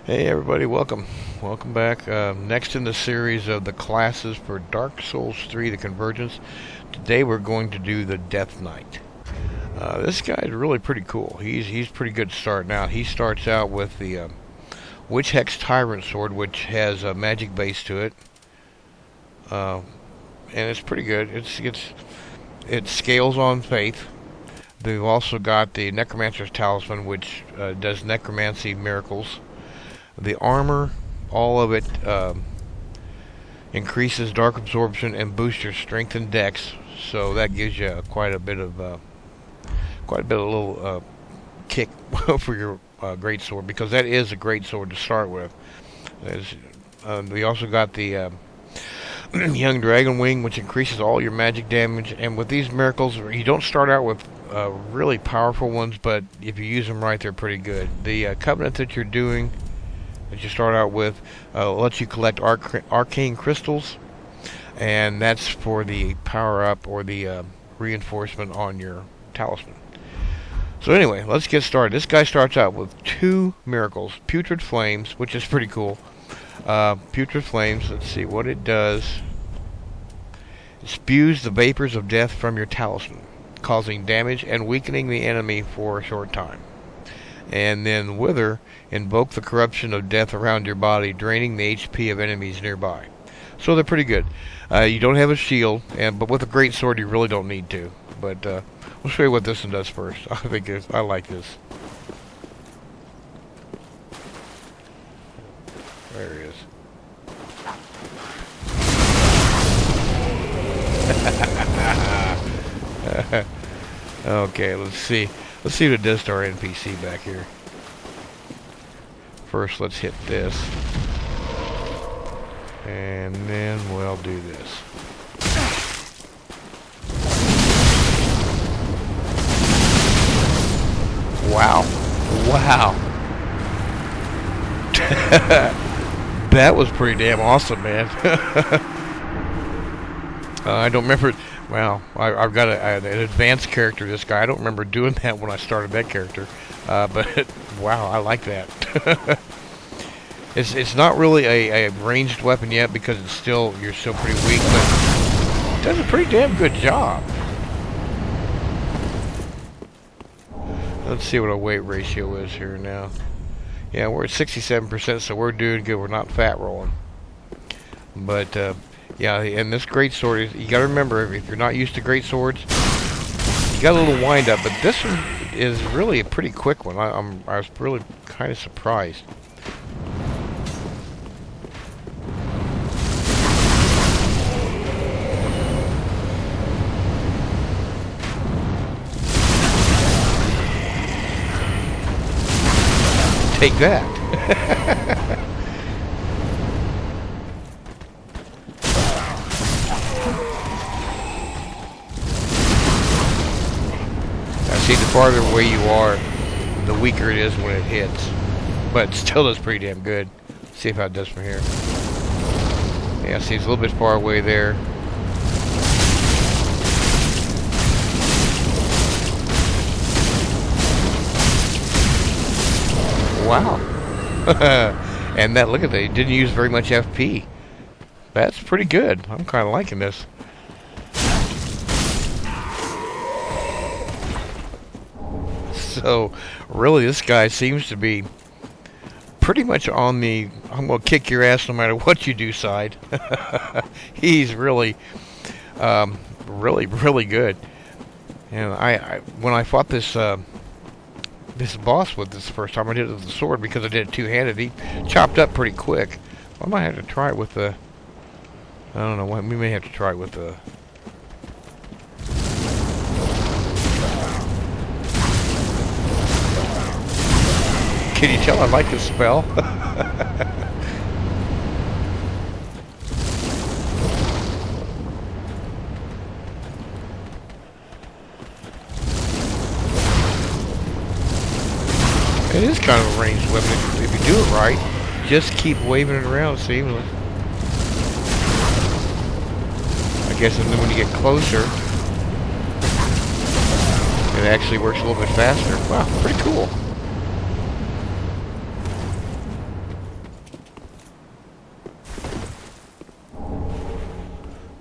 Hey everybody, welcome back. Next in the series of the classes for Dark Souls 3, the Convergence. Today we're going to do the Death Knight. This guy is really pretty cool. He's pretty good starting out. He starts out with the Witch Hex Tyrant Sword, which has a magic base to it, and it's pretty good. It scales on faith. They've also got the Necromancer's Talisman, which does necromancy miracles. The armor, all of it, increases dark absorption and boosts your strength and dex, so that gives you quite a bit of little kick for your greatsword, because that is a great sword to start with. We also got the Young Dragon Wing, which increases all your magic damage. And with these miracles, you don't start out with really powerful ones, but if you use them right, they're pretty good. The Covenant that you're doing, that you start out with, lets you collect arcane crystals, and that's for the power up or the reinforcement on your talisman. So anyway, let's get started. This guy starts out with 2 miracles: Putrid Flames, which is pretty cool. Putrid Flames, let's see what it does. It spews the vapors of death from your talisman, causing damage and weakening the enemy for a short time. And then Wither, invoke the corruption of death around your body, draining the HP of enemies nearby. So they're pretty good. You don't have a shield, but with a great sword you really don't need to. But we'll show you what this one does first. I like this. There he is. Okay, let's see. Let's see what it does to our NPC back here. First, let's hit this. And then we'll do this. Wow. Wow. That was pretty damn awesome, man. I don't remember. Wow, I've got an advanced character, this guy. I don't remember doing that when I started that character. But, wow, I like that. It's not really a ranged weapon yet, because you're still pretty weak, but it does a pretty damn good job. Let's see what our weight ratio is here now. Yeah, we're at 67%, so we're doing good. We're not fat rolling. But, yeah, and this greatsword, you gotta remember, if you're not used to greatswords, you got a little wind up, but this one is really a pretty quick one. I was really kind of surprised. Take that. See, the farther away you are, the weaker it is when it hits. But it still does pretty damn good. Let's see how it does from here. Yeah, see, it's a little bit far away there. Wow. And that, look at that, it didn't use very much FP. That's pretty good. I'm kind of liking this. So, really, this guy seems to be pretty much on the "I'm gonna kick your ass no matter what you do" side. He's really, really good. And when I fought this boss with this first time, I did it with the sword because I did it two-handed. He chopped up pretty quick. I might have to try it with the. I don't know. We may have to try it with the. Can you tell I like this spell? It is kind of a ranged weapon if you do it right. Just keep waving it around seamlessly. I guess, and then when you get closer, it actually works a little bit faster. Wow, pretty cool.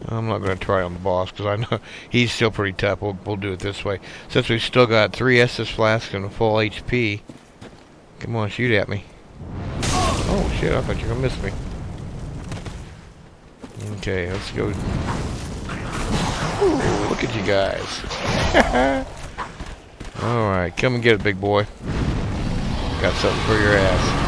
I'm not going to try on the boss because I know he's still pretty tough. We'll do it this way. Since we've still got 3 Estus flasks and a full HP. Come on, shoot at me. Oh shit, I thought you were going to miss me. Okay, let's go. Ooh, look at you guys. Alright, come and get it, big boy. Got something for your ass.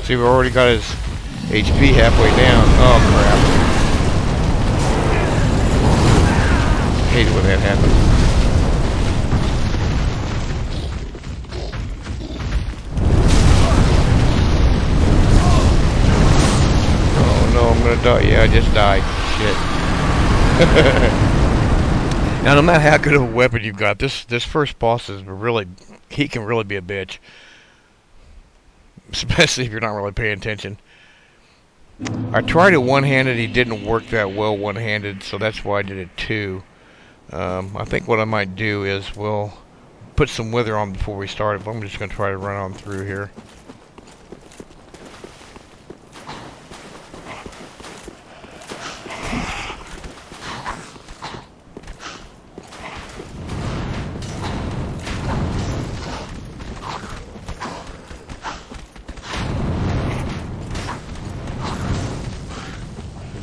See, we've already got his HP halfway down. Oh, crap. Hate it when that happens. Oh, no, I'm gonna die. Yeah, I just died. Shit. Now, no matter how good of a weapon you've got, this first boss is really... He can really be a bitch. Especially if you're not really paying attention. I tried it one-handed. He didn't work that well one-handed, so that's why I did it two. I think what I might do is we'll put some wither on before we start it, but I'm just going to try to run on through here.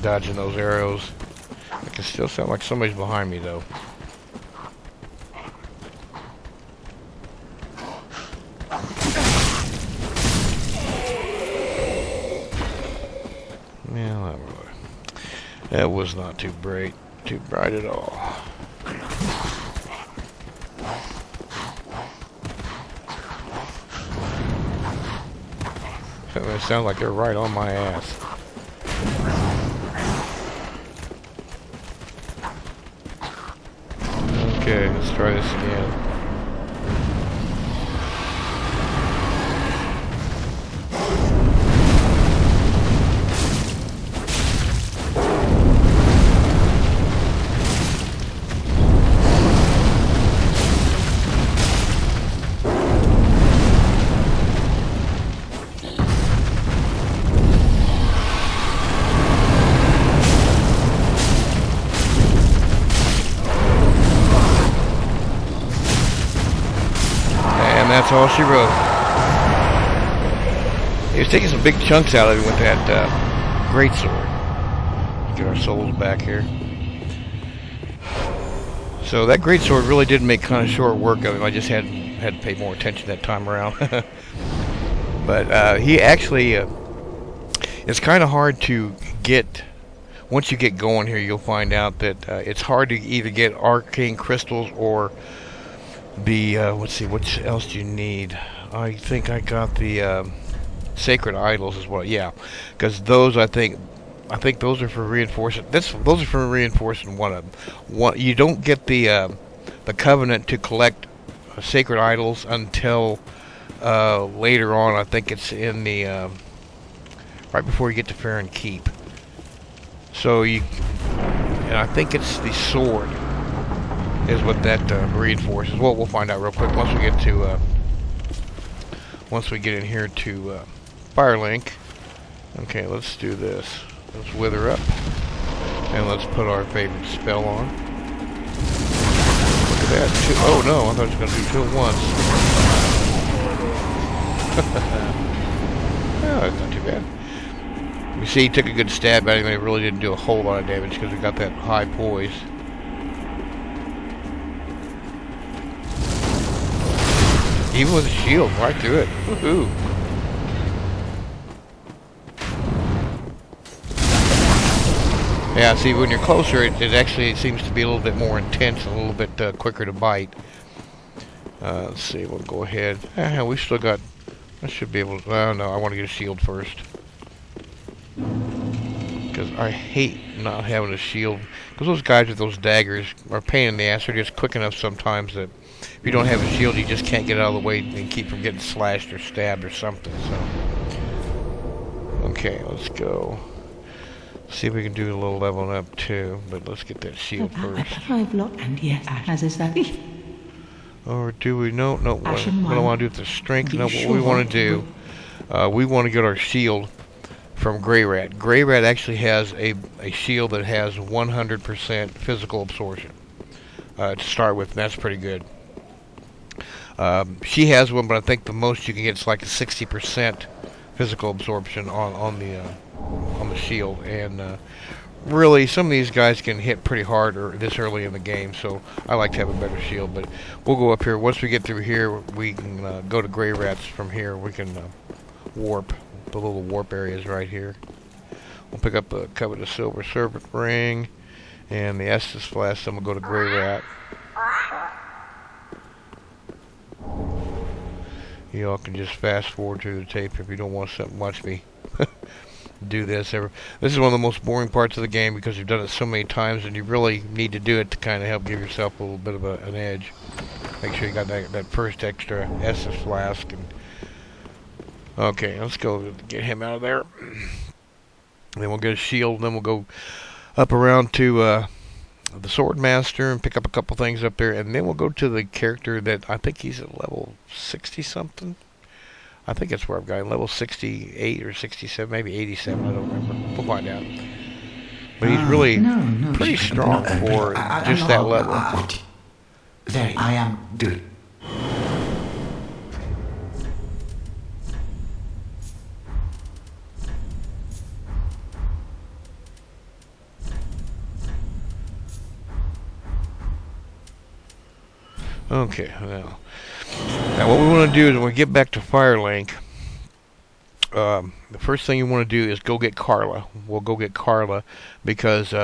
Dodging those arrows. It can still sound like somebody's behind me though. Yeah, that was not too bright at all. It sounds like they're right on my ass. Okay, let's try this again. That's all she wrote. He was taking some big chunks out of it with that Greatsword. Get our souls back here. So that Greatsword really did make kind of short work of him. I just had to pay more attention that time around. But he actually, it's kind of hard to get. Once you get going here, you'll find out that it's hard to either get arcane crystals or the let's see, what else do you need? I think I got the sacred idols as well. Yeah, because those I think those are for reinforcing. Those are for reinforcing one of them. You don't get the covenant to collect sacred idols until later on. I think it's in the right before you get to Farron Keep. So and I think it's the sword is what that reinforces. Well, we'll find out real quick once we get to once we get in here to Firelink. Okay, let's do this. Let's wither up and let's put our favorite spell on. Look at that. Oh no, I thought it was going to do two at once. Oh, that's not too bad. You see, he took a good stab at him, and it really didn't do a whole lot of damage because we got that high poise. Even with a shield, right through it. Woohoo! Yeah, see, when you're closer, it actually seems to be a little bit more intense and a little bit quicker to bite. Let's see, we'll go ahead. We still got... I should be able to... no, I want to get a shield first. Because I hate not having a shield. Because those guys with those daggers are a pain in the ass. They're just quick enough sometimes that... If you don't have a shield, you just can't get out of the way and keep from getting slashed or stabbed or something. So, Okay, let's go. See if we can do a little leveling up too, but let's get that shield first. Or do we? No, what I want to do with the strength. No, what we want to do, we want to get our shield from Grey Rat. Grey Rat actually has a shield that has 100% physical absorption to start with, and that's pretty good. She has one, but I think the most you can get is like a 60% physical absorption on the shield, and really some of these guys can hit pretty hard this early in the game, so I like to have a better shield. But we'll go up here. Once we get through here, we can go to Grey Rats from here. We can warp. The little warp areas right here. We'll pick up the coveted silver serpent ring and the Estus flask. Then we'll go to Grey Rat. Y'all can just fast forward through the tape if you don't want to watch me do this. This is one of the most boring parts of the game because you've done it so many times, and you really need to do it to kind of help give yourself a little bit of an edge. Make sure you got that first extra Estus flask. And okay, let's go get him out of there. Then we'll get a shield, and then we'll go up around to the Swordmaster and pick up a couple things up there, and then we'll go to the character that I think he's at level 60 something. I think that's where I've got him, level 68 or 67, maybe 87. I don't remember. We'll find out. But he's really pretty strong for just that level. There, I am doing. Okay, now what we want to do is when we get back to Firelink, the first thing you want to do is go get Carla. We'll go get Carla because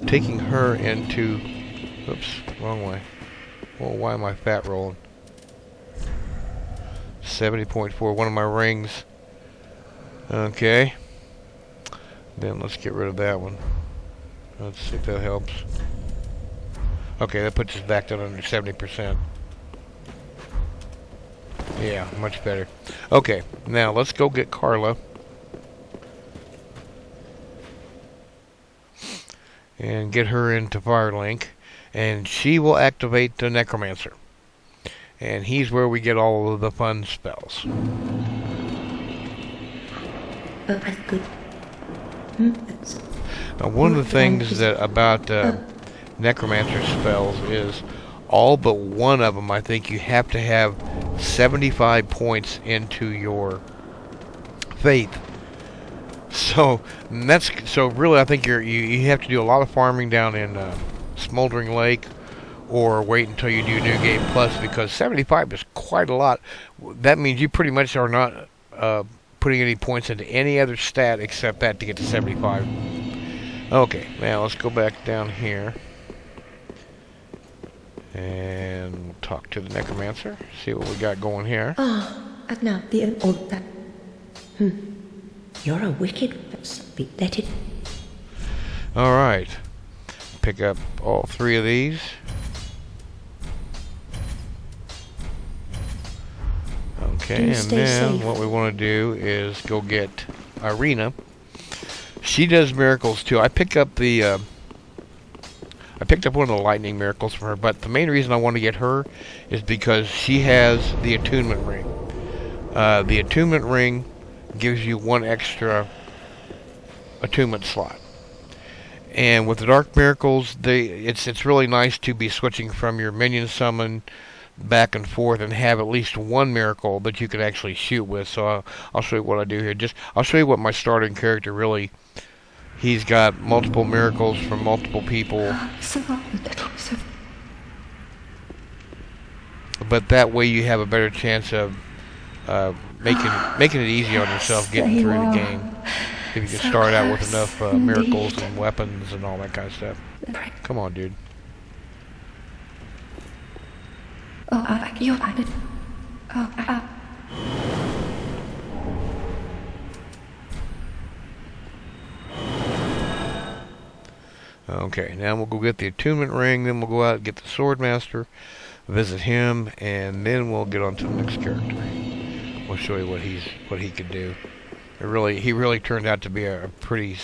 taking her into... Oops, wrong way. Well, why am I fat rolling? 70.4, one of my rings. Okay. Then let's get rid of that one. Let's see if that helps. Okay, that puts us back down under 70%. Yeah, much better. Okay, now let's go get Carla. And get her into Firelink. And she will activate the Necromancer. And he's where we get all of the fun spells. That's good. Now, one of the things about Necromancer spells is all but one of them, I think you have to have 75 points into your faith. So really I think you have to do a lot of farming down in Smoldering Lake, or wait until you do New Game Plus, because 75 is quite a lot. That means you pretty much are not putting any points into any other stat except that to get to 75. Okay, now let's go back down here. And we'll talk to the Necromancer, see what we got going here. Now the old that. You're a wicked spit-letted. Alright. Pick up all three of these. Okay, and then what we want to do is go get Irina. She does miracles too. I picked up one of the lightning miracles from her, but the main reason I want to get her is because she has the Attunement ring. The Attunement ring gives you one extra attunement slot. And with the dark miracles, it's really nice to be switching from your minion summon back and forth and have at least one miracle that you can actually shoot with. So I'll show you what I do here. I'll show you what my starting character really... He's got multiple miracles from multiple people. But that way you have a better chance of making it easy on yourself getting through the game. If you can start out with enough miracles and weapons and all that kind of stuff. Come on, dude. Okay, now we'll go get the Attunement ring, then we'll go out and get the Swordmaster, visit him, and then we'll get on to the next character. We'll show you what he could do. He really turned out to be a pretty.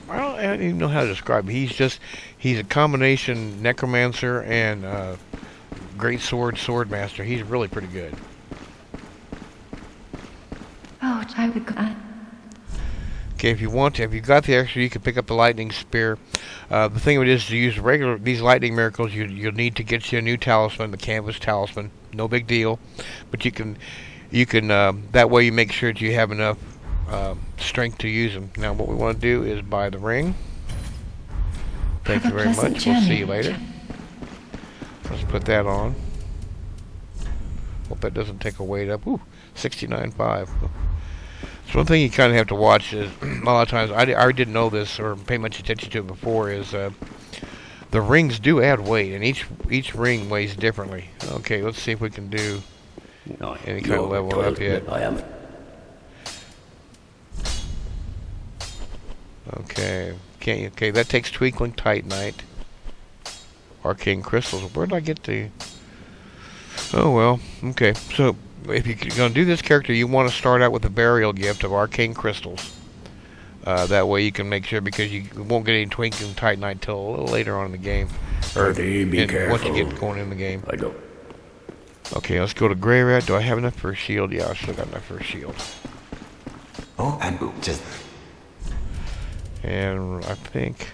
I don't even know how to describe him. He's a combination necromancer and greatsword swordmaster. He's really pretty good. Oh, I would go. Okay, if you want to, if you got the extra, you can pick up the lightning spear. The thing of it is, to use these lightning miracles, you'll need to get you a new talisman, the canvas talisman. No big deal, but you can that way you make sure that you have enough strength to use them. Now, what we want to do is buy the ring. Thank you very much. We'll see you later. Let's put that on. Hope that doesn't take a weight up. Ooh, 69.5. So one thing you kind of have to watch is, a lot of times, I didn't know this or pay much attention to it before, is the rings do add weight, and each ring weighs differently. Okay, let's see if we can do any kind of level up yet. Okay, okay, that takes Twinkling Titanite. Arcane Crystals. Where did I get the... Oh, well, okay, so... If you're going to do this character, you want to start out with a burial gift of arcane crystals. That way you can make sure, because you won't get any Twinkling Titanite till a little later on in the game. Or once you get going in the game. I don't. Okay, let's go to Grey Rat. Do I have enough for a shield? Yeah, I still got enough for a shield. Oh, and just... And I think,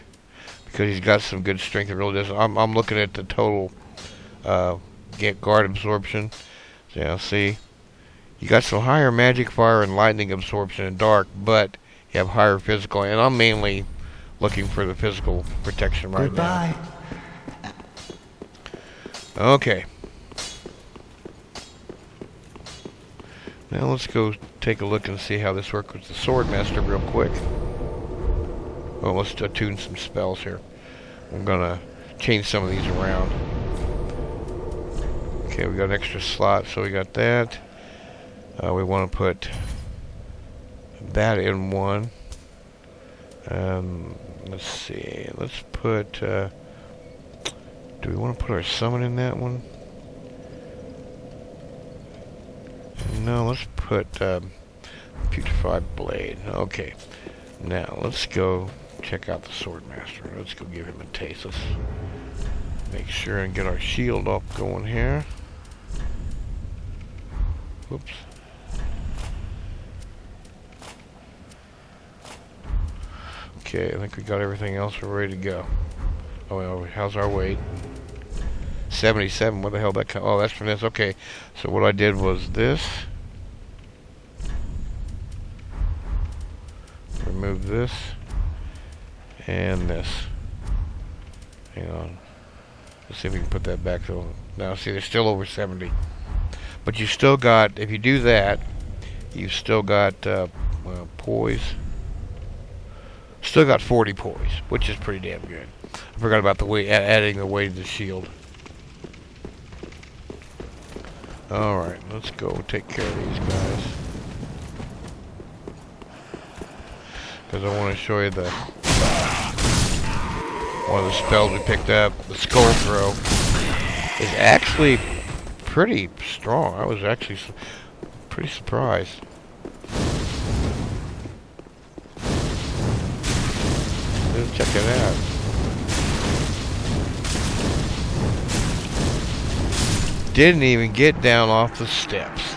because he's got some good strength, it really does. I'm looking at the total get guard absorption. Yeah, see, you got some higher magic, fire, and lightning absorption in dark, but you have higher physical, and I'm mainly looking for the physical protection right Goodbye. now. Okay. Now let's go take a look and see how this works with the Swordmaster real quick. Well, let's attune some spells here. I'm gonna change some of these around. Okay, we got an extra slot, so we got that. We want to put that in one. Let's see. Let's put... do we want to put our summon in that one? No, let's put Putrefied Blade. Okay. Now, let's go check out the Swordmaster. Let's go give him a taste. Let's make sure and get our shield up going here. Whoops. Okay, I think we got everything else. We're ready to go. Oh, well, how's our weight? 77. What the hell that? Oh, that's from this. Okay, so what I did was this. Remove this and this. Hang on. Let's see if we can put that back. So now, see, they're still over 70. But you still got, if you do that, you've still got poise. Still got 40 poise, which is pretty damn good. I forgot about the weight, adding the weight of the shield. Alright, let's go take care of these guys. Because I want to show you the one of the spells we picked up, the Skull Throw, is actually pretty strong. I was actually pretty surprised. Let's check it out. Didn't even get down off the steps.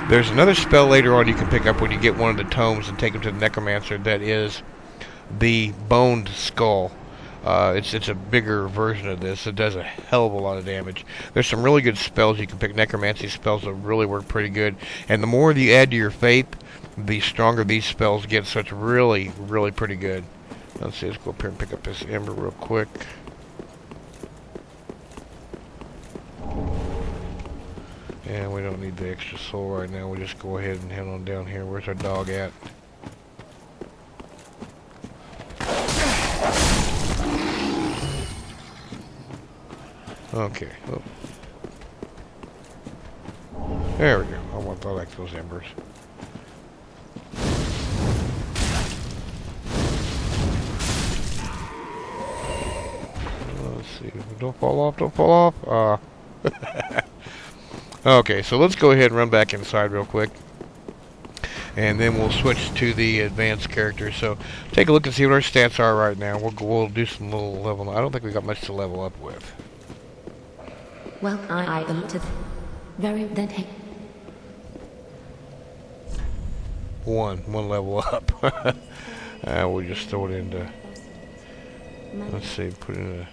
There's another spell later on you can pick up when you get one of the tomes and take them to the Necromancer that is the Boned Skull. It's a bigger version of this. It does a hell of a lot of damage. There's some really good spells you can pick, necromancy spells that really work pretty good. And the more you add to your faith, the stronger these spells get. So it's really, really pretty good. Let's see, let's go up here and pick up this ember real quick. And we don't need the extra soul right now. We'll just go ahead and head on down here. Where's our dog at? Okay. Oh. There we go. I like those embers. Let's see. Don't fall off. Don't fall off. Okay, so let's go ahead and run back inside real quick. And then we'll switch to the advanced characters. So take a look and see what our stats are right now. We'll do some little level. I don't think we got much to level up with. Well, I am to very then take One level up. We'll just throw it into. Let's see, put in a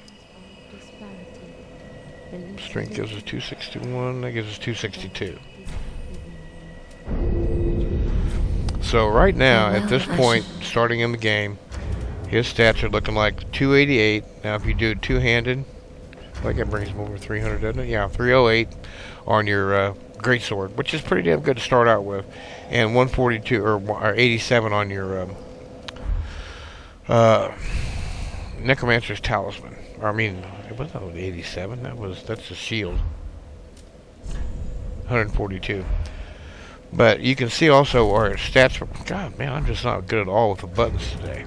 strength gives us 261. That gives us 262. So right now, at this point, starting in the game, his stats are looking like 288. Now, if you do two-handed, like that brings him over 300, doesn't it? Yeah, 308 on your Greatsword, which is pretty damn good to start out with, and 142 or 87 on your Necromancer's Talisman. Or, I mean, it wasn't 87. That's a shield. 142. But you can see also our stats. God, man, I'm just not good at all with the buttons today.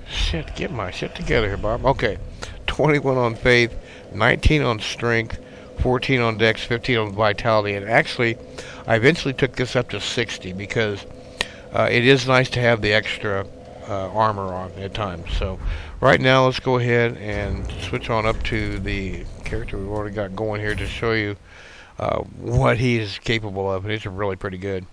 Shit, get my shit together here, Bob. Okay, 21 on faith, 19 on strength, 14 on dex, 15 on vitality, and actually, I eventually took this up to 60 because it is nice to have the extra armor on at times. So, right now, let's go ahead and switch on up to the character we've already got going here to show you what he is capable of, and it's really pretty good.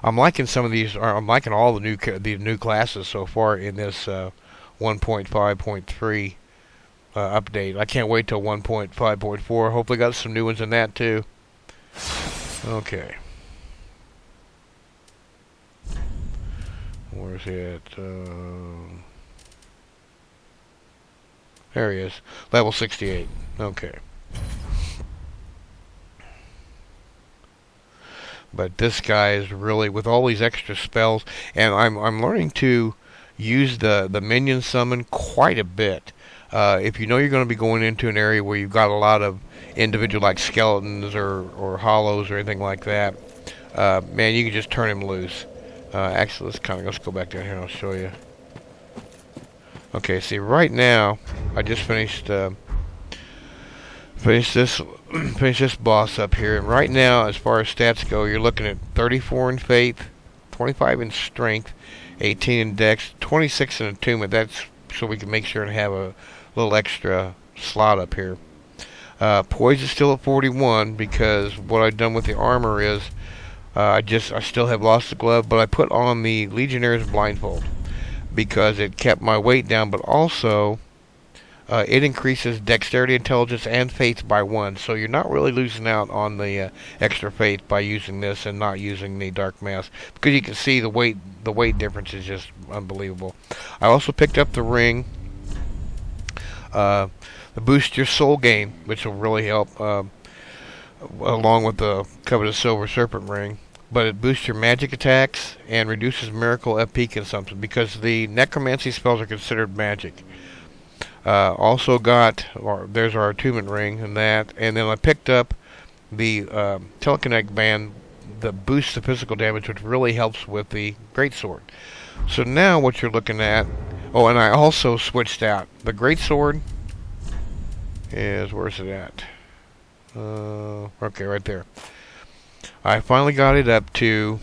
I'm liking some of these. I'm liking all the new classes so far in this 1.5.3 update. I can't wait till 1.5.4. Hopefully, got some new ones in that too. Okay, where's he at? There he is, level 68. Okay. But this guy is really, with all these extra spells, and I'm learning to use the minion summon quite a bit. If you know you're going to be going into an area where you've got a lot of individual like skeletons or hollows or anything like that, man, you can just turn him loose. Actually, let's go back down here and I'll show you. Okay, see, right now I just finished this boss up here, and right now, as far as stats go, you're looking at 34 in faith, 25 in strength, 18 in dex, 26 in attunement. That's so we can make sure and have a little extra slot up here. Poise is still at 41 because what I've done with the armor is I still have lost the glove, but I put on the Legionnaire's blindfold because it kept my weight down, but also it increases dexterity, intelligence, and faith by 1, so you're not really losing out on the extra faith by using this and not using the dark mask, because you can see the weight difference is just unbelievable. I also picked up the ring, the boost your soul gain, which will really help, along with the coveted silver serpent ring. But it boosts your magic attacks and reduces miracle FP consumption because the necromancy spells are considered magic. Also got, there's our attunement ring and that, and then I picked up the telekinetic band that boosts the physical damage, which really helps with the greatsword. So now what you're looking at, oh, and I also switched out the greatsword. Where's it at? Okay, right there. I finally got it up to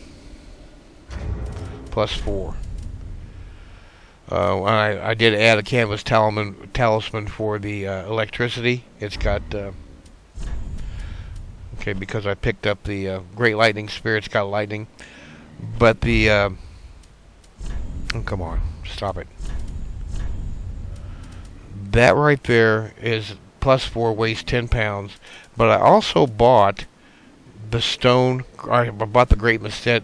+4. I did add a canvas talisman for the electricity. It's got okay, because I picked up the Great Lightning Spear. It's got lightning, but the oh, come on, stop it. That right there is +4, weighs 10 pounds. But I also bought the stone. I bought the great machete,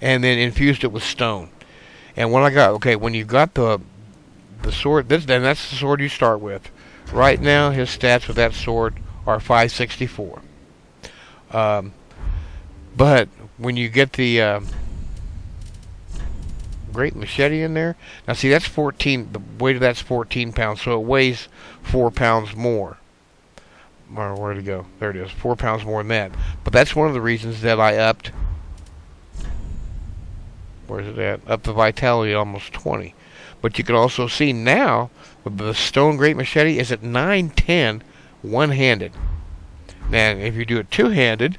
and then infused it with stone. And when I got, okay, when you got the sword, that's the sword you start with. Right now, his stats with that sword are 564. But when you get the great machete in there, now see, that's 14. The weight of that's 14 pounds, so it weighs 4 pounds more. Or where'd it go? There it is, 4 pounds more than that. But that's one of the reasons that I upped. Where's it at? Up the vitality almost 20. But you can also see now with the stone great machete is at 910 one-handed. Now, if you do it two-handed,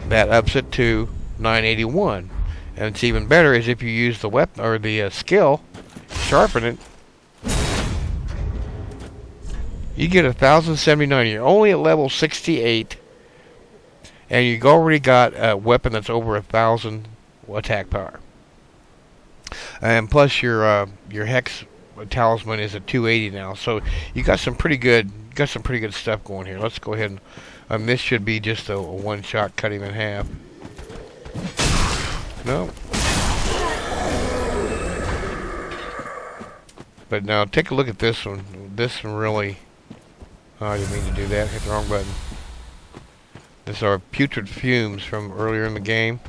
that ups it to 981. And it's even better is if you use the weapon or the skill, sharpen it. You get 1,079. You're only at level 68, and you've already got a weapon that's over 1,000 attack power. And plus your hex talisman is at 280 now, so you got some pretty good stuff going here. Let's go ahead and this should be just a one-shot, cut him in half. No. But now take a look at this one. This one really. Oh, I didn't mean to do that. Hit the wrong button. These are putrid fumes from earlier in the game.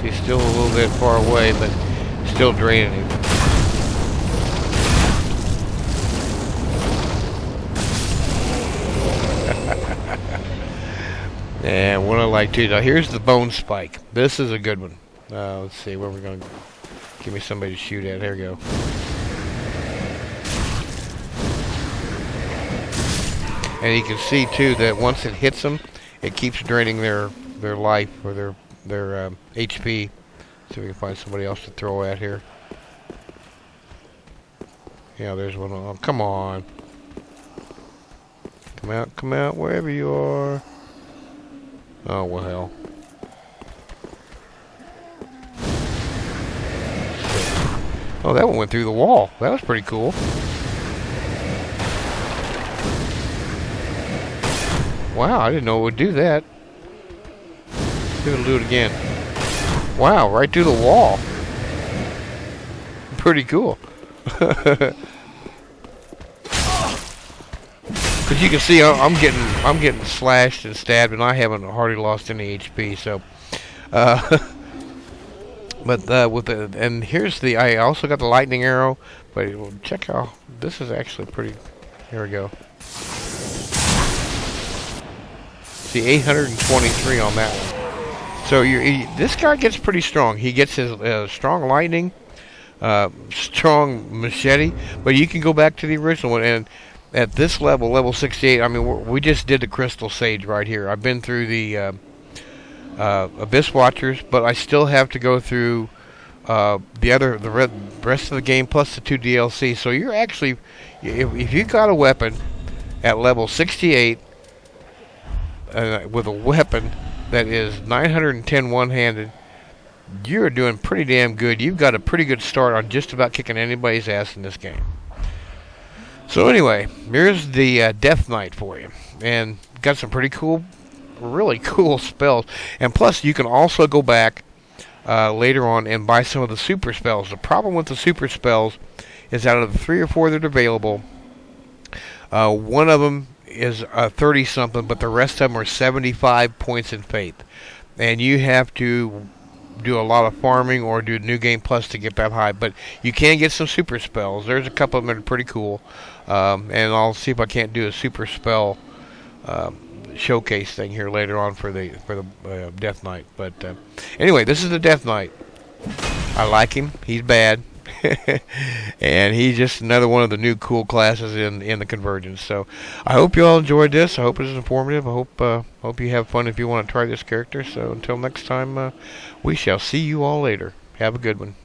He's still a little bit far away, but still draining him. And what I like too. Now here's the bone spike. This is a good one. Let's see where we're going to give me somebody to shoot at. There we go. And you can see too that once it hits them, it keeps draining their life or their HP. See if we can find somebody else to throw at here. Yeah, there's one. Oh, come on. Come out, wherever you are. Oh, well, hell. Oh, that one went through the wall. That was pretty cool. Wow, I didn't know it would do that. See if it'll do it again. Wow, right through the wall. Pretty cool. Because you can see, I'm getting slashed and stabbed, and I haven't hardly lost any HP. So, but with the and here's the I also got the lightning arrow. But check how this is actually pretty. Here we go. See, 823 on that one. So this guy gets pretty strong. He gets his strong lightning, strong machete. But you can go back to the original one and. At this level 68, I mean, we just did the Crystal Sage right here. I've been through the Abyss Watchers, but I still have to go through the rest of the game plus the 2 DLC. So you're actually, if you got a weapon at level 68 with a weapon that is 910 one-handed, you're doing pretty damn good. You've got a pretty good start on just about kicking anybody's ass in this game. So anyway, here's the Death Knight for you. And got some pretty cool, really cool spells. And plus, you can also go back later on and buy some of the super spells. The problem with the super spells is out of the 3 or 4 that are available, one of them is 30-something, but the rest of them are 75 points in faith. And you have to do a lot of farming or do New Game Plus to get that high. But you can get some super spells. There's a couple of them that are pretty cool. And I'll see if I can't do a super spell showcase thing here later on for the Death Knight. But anyway, this is the Death Knight. I like him. He's bad. And he's just another one of the new cool classes in the Convergence. So I hope you all enjoyed this. I hope it was informative. I hope you have fun if you want to try this character. So until next time, we shall see you all later. Have a good one.